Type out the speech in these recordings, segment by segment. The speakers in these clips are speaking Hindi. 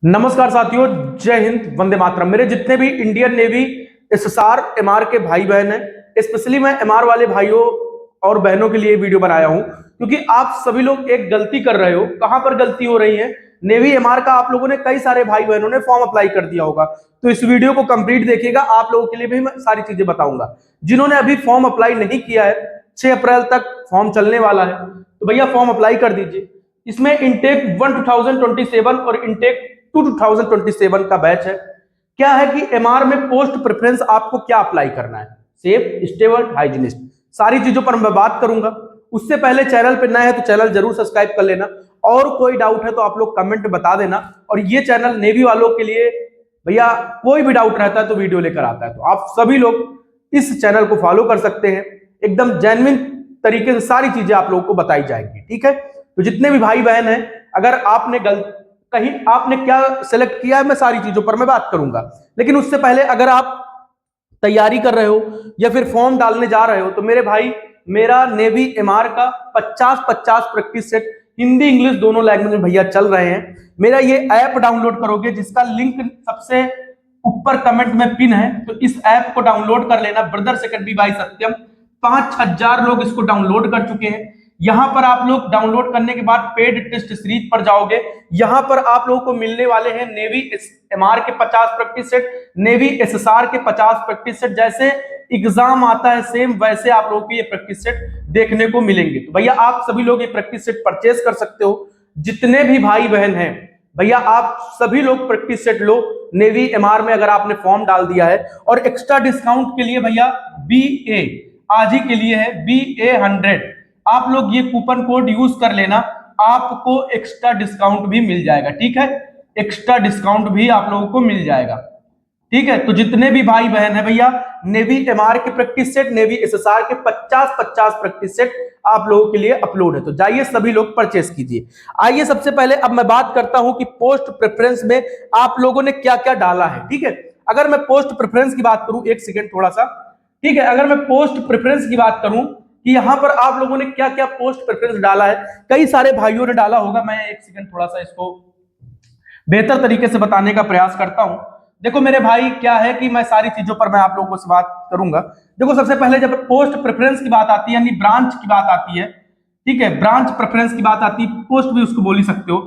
नमस्कार साथियों, जय हिंद, वंदे मातरम। मेरे जितने भी इंडियन नेवी एसएसआर एमआर के भाई बहन हैं, स्पेशली मैं एमआर वाले भाइयों और बहनों के लिए वीडियो बनाया हूं, क्योंकि आप सभी लोग एक गलती कर रहे हो। कहां पर गलती हो रही है? नेवी एमआर का आप लोगों ने, कई सारे भाई बहनों ने फॉर्म अप्लाई कर दिया होगा, तो इस वीडियो को कंप्लीट देखिएगा। आप लोगों के लिए भी मैं सारी चीजें बताऊंगा। जिन्होंने अभी फॉर्म अप्लाई नहीं किया है, 6 अप्रैल तक फॉर्म चलने वाला है, तो भैया फॉर्म अप्लाई कर दीजिए। इसमें इंटेक 1 2027 और इंटेक 2 2027 का बैच है। क्या है कि एमआर में पोस्ट प्रेफरेंस आपको क्या अप्लाई करना है, सेफ, स्टेबल, हाइजीनिस्ट, सारी चीजों पर मैं बात करूंगा। उससे पहले चैनल पर नए है तो चैनल जरूर सब्सक्राइब कर लेना, और कोई डाउट है तो आप लोग कमेंट में बता देना। और ये चैनल नेवी वालों के लिए, भैया कोई भी डाउट रहता है तो वीडियो लेकर आता है, तो आप सभी लोग इस चैनल को फॉलो कर सकते हैं। एकदम जेन्युइन तरीके से सारी चीजें आप लोगों को बताई जाएंगी, ठीक है। तो जितने भी भाई बहन हैं, अगर आपने कहीं आपने क्या सेलेक्ट किया है, मैं सारी चीजों पर मैं बात करूंगा। लेकिन उससे पहले, अगर आप तैयारी कर रहे हो या फिर फॉर्म डालने जा रहे हो, तो मेरे भाई, मेरा नेवी एमआर का 50-50 प्रैक्टिस सेट हिंदी इंग्लिश दोनों लैंग्वेज में भैया चल रहे हैं। मेरा ये ऐप डाउनलोड करोगे, जिसका लिंक सबसे ऊपर कमेंट में पिन है, तो इस ऐप को डाउनलोड कर लेना। ब्रदर्स एकेडमी बाय सत्यम, 5000 लोग इसको डाउनलोड कर चुके हैं। यहां पर आप लोग डाउनलोड करने के बाद पेड टेस्ट सीरीज पर जाओगे। यहां पर आप लोगों को मिलने वाले हैं नेवी एमआर के 50 प्रैक्टिस सेट, नेवी एसएसआर के 50 प्रैक्टिस सेट। जैसे एग्जाम आता है सेम, वैसे आप लोगों को ये प्रैक्टिस सेट देखने को मिलेंगे। तो भैया आप सभी लोग ये प्रैक्टिस सेट परचेज कर सकते हो। जितने भी भाई बहन हैं भैया, आप सभी लोग प्रैक्टिस सेट लो नेवी एमआर में, अगर आपने फॉर्म डाल दिया है। और एक्स्ट्रा डिस्काउंट के लिए भैया BA आज ही के लिए है, BA100, आप लोग ये कूपन कोड यूज कर लेना, आपको एक्स्ट्रा डिस्काउंट भी मिल जाएगा, ठीक है। एक्स्ट्रा डिस्काउंट भी आप लोगों को मिल जाएगा, ठीक है। तो जितने भी भाई बहन है भैया, नेवी एमआर के प्रैक्टिस सेट, नेवी एसएसआर के 50-50 प्रैक्टिस सेट आप लोगों के लिए अपलोड है, तो जाइए सभी लोग परचेस कीजिए। आइए सबसे पहले अब मैं बात करता हूं कि पोस्ट प्रेफरेंस में आप लोगों ने क्या क्या डाला है, ठीक है। अगर मैं पोस्ट प्रेफरेंस की बात करूं, एक सेकेंड थोड़ा सा, ठीक है। अगर मैं पोस्ट प्रेफरेंस की बात करूं कि यहां पर आप लोगों ने क्या क्या पोस्ट प्रेफरेंस डाला है, कई सारे भाइयों ने डाला होगा। मैं एक सेकंड थोड़ा सा इसको बेहतर तरीके से बताने का प्रयास करता हूं। देखो मेरे भाई, क्या है कि मैं सारी चीजों पर मैं आप लोगों से बात करूंगा। देखो सबसे पहले जब पोस्ट प्रेफरेंस की बात आती है, यानी ब्रांच की बात आती है, ठीक है, ब्रांच प्रेफरेंस की बात आती है, पोस्ट भी उसको बोल ही सकते हो।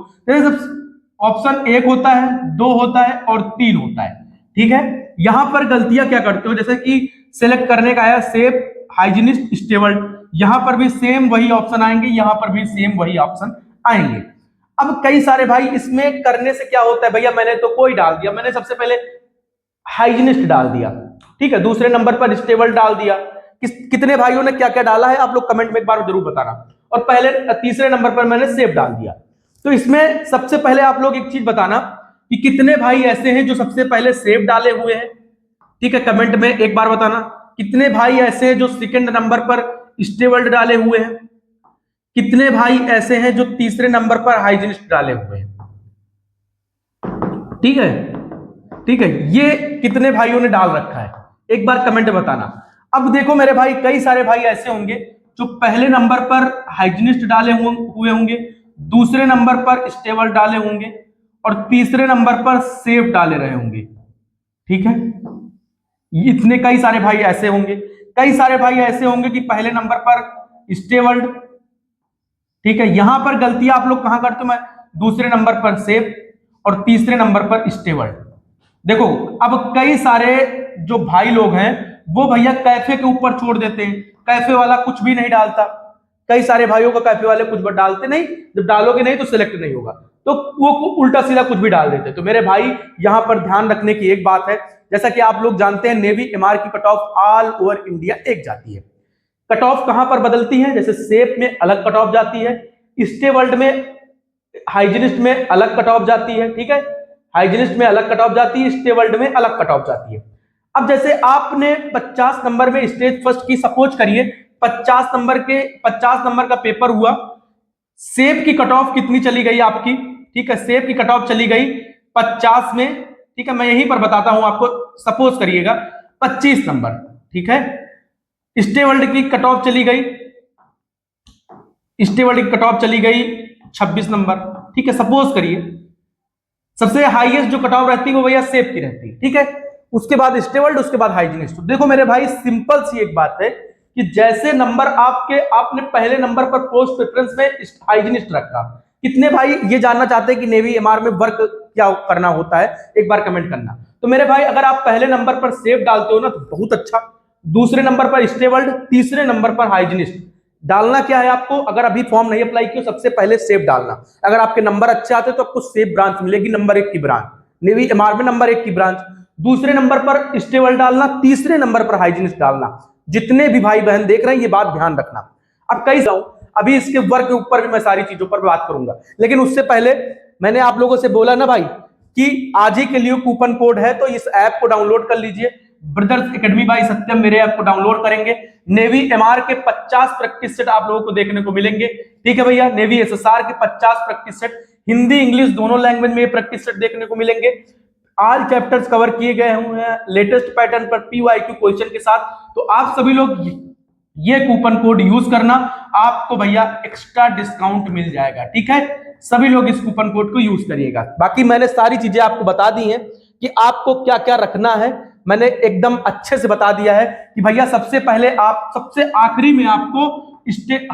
ऑप्शन 1 होता है, 2 होता है और 3 होता है, ठीक है। यहां पर गलतियां क्या करते हो, जैसे कि सिलेक्ट करने का है सेफ, हाइजीनिस्ट, स्टेबल, यहां पर भी सेम वही ऑप्शन आएंगे, यहां पर भी सेम वही ऑप्शन आएंगे। अब कई सारे भाई इसमें करने से क्या होता है, भैया मैंने तो कोई डाल दिया, मैंने सबसे पहले हाइजीनिस्ट डाल दिया, ठीक है, दूसरे नंबर पर स्टेबल डाल दिया। कितने भाइयों ने क्या क्या डाला है, आप लोग कमेंट में एक बार जरूर बताना। और पहले तीसरे नंबर पर मैंने सेफ डाल दिया। तो इसमें सबसे पहले आप लोग एक चीज बताना कि कितने भाई ऐसे हैं जो सबसे पहले सेफ डाले हुए हैं, ठीक है। कमेंट में एक बार बताना कितने भाई ऐसे हैं जो सेकंड नंबर पर स्टेबल डाले हुए हैं, कितने भाई ऐसे हैं जो तीसरे नंबर पर हाइजीनिस्ट डाले हुए हैं, ठीक है, ठीक है। ये कितने भाइयों ने डाल रखा है, एक बार कमेंट बताना। अब देखो मेरे भाई, कई सारे भाई ऐसे होंगे जो पहले नंबर पर हाइजीनिस्ट डाले हुए होंगे, दूसरे नंबर पर स्टेबल डाले होंगे और तीसरे नंबर पर सेफ डाले रहे होंगे, ठीक है। इतने कई सारे भाई ऐसे होंगे, कई सारे भाई ऐसे होंगे कि पहले नंबर पर स्टेबल, ठीक है। यहां पर गलतियां आप लोग कहां करते हो, मैं दूसरे नंबर पर सेफ और तीसरे नंबर पर स्टेबल। देखो अब कई सारे जो भाई लोग हैं वो भैया कैफे के ऊपर छोड़ देते हैं, कैफे वाला कुछ भी नहीं डालता। कई सारे भाइयों का कैफे वाले कुछ डालते नहीं, जब डालोगे नहीं तो सिलेक्ट नहीं होगा, तो वो उल्टा सीधा कुछ भी डाल देते। तो मेरे भाई यहां पर ध्यान रखने की एक बात है, जैसा कि आप लोग जानते हैं नेवी एमआर की cut off all over India एक जाती है। कट ऑफ कहां पर बदलती है, जैसे सेफ में अलग कट ऑफ जाती है, स्टेबल्ड में, हाइजीनिस्ट में अलग कट ऑफ जाती है, ठीक है। हाइजीनिस्ट में अलग कट ऑफ जाती है, स्टेबल्ड में अलग कट ऑफ जाती है। अब जैसे आपने 50 नंबर में स्टेज फर्स्ट की, सपोज करिए 50 नंबर का पेपर हुआ, सेफ की कट ऑफ कितनी चली गई आपकी, ठीक है, सेफ की कट ऑफ चली गई 50 में, ठीक है। मैं यहीं पर बताता हूं आपको, सपोज करिएगा 25 नंबर, ठीक है। स्टेबल्ड की कट ऑफ चली गई, स्टेबल्ड की कट ऑफ चली गई 26 नंबर, ठीक है, सपोज करिए। सबसे हाईएस्ट जो कट ऑफ रहती है वो भैया सेफ की रहती है, ठीक है। उसके बाद स्टेबल्ड, उसके बाद हाइजीनिस्ट। देखो मेरे भाई सिंपल सी एक बात है कि जैसे नंबर आपने पहले नंबर पर पोस्ट प्रेफरेंस में हाइजीनिस्ट रखा। कितने भाई ये जानना चाहते हैं कि नेवी एमआर में वर्क क्या करना होता है, एक बार कमेंट करना। तो मेरे भाई अगर आप पहले नंबर पर सेफ डालते हो ना तो बहुत अच्छा, दूसरे नंबर पर स्टेबल्ड, तीसरे नंबर पर हाइजीनिस्ट। डालना क्या है आपको, अगर अभी फॉर्म नहीं अप्लाई किया सबसे पहले सेफ डालना। अगर आपके नंबर अच्छे आते तो आपको सेफ ब्रांच मिलेगी, नंबर 1 की ब्रांच, नेवी एमआर में नंबर 1 की ब्रांच। दूसरे नंबर पर स्टेबल डालना, तीसरे नंबर पर हाइजीनिस्ट डालना। जितने भी भाई बहन देख रहे हैं ये बात ध्यान रखना। अब कई जाऊं, अभी इसके वर्क के ऊपर भी मैं सारी चीजों पर बात करूंगा, लेकिन उससे पहले मैंने आप लोगों से बोला ना भाई कि आज ही के लिए कूपन कोड है, तो इस ऐप को डाउनलोड कर लीजिए। ब्रदर्स एकेडमी बाय सत्यम मेरे ऐप को डाउनलोड करेंगे, नेवी एमआर के 50 प्रैक्टिस सेट आप लोगों को देखने को मिलेंगे, ठीक है भैया। नेवी एसएसआर के 50 प्रैक्टिस सेट, हिंदी इंग्लिश दोनों लैंग्वेज में ये प्रैक्टिस सेट देखने को मिलेंगे। ऑल चैप्टर्स कवर किए गए हुए हैं लेटेस्ट पैटर्न पर पीवाईक्यू क्वेश्चन के साथ। तो आप सभी लोग ये कूपन कोड यूज करना, आपको भैया एक्स्ट्रा डिस्काउंट मिल जाएगा, ठीक है। सभी लोग इस कूपन कोड को यूज करिएगा। बाकी मैंने सारी चीजें आपको बता दी हैं कि आपको क्या क्या रखना है, मैंने एकदम अच्छे से बता दिया है कि भैया सबसे पहले आप सबसे आखिरी में आपको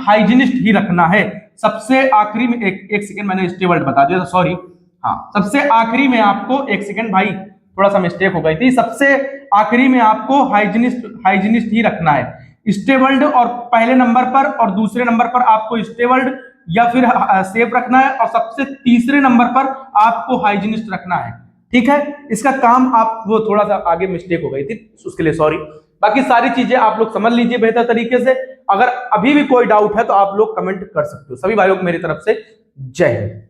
हाइजीनिस्ट ही रखना है। सबसे आखिरी में एक सेकंड, मैंने स्टेबल्ड बता दिया था, सॉरी। हाँ, सबसे आखिरी में आपको, एक सेकंड भाई थोड़ा सा मिस्टेक हो गई थी, सबसे आखिरी में आपको हाइजीनिस्ट ही रखना है। स्टेबल्ड और पहले नंबर पर और दूसरे नंबर पर आपको स्टेबल्ड या फिर सेफ रखना है, और सबसे तीसरे नंबर पर आपको हाइजीनिस्ट रखना है, ठीक है। इसका काम आप, वो थोड़ा सा आगे मिस्टेक हो गई थी, उसके लिए सॉरी। बाकी सारी चीजें आप लोग समझ लीजिए बेहतर तरीके से। अगर अभी भी कोई डाउट है तो आप लोग कमेंट कर सकते हो। सभी भाइयों को मेरी तरफ से जय हिंद।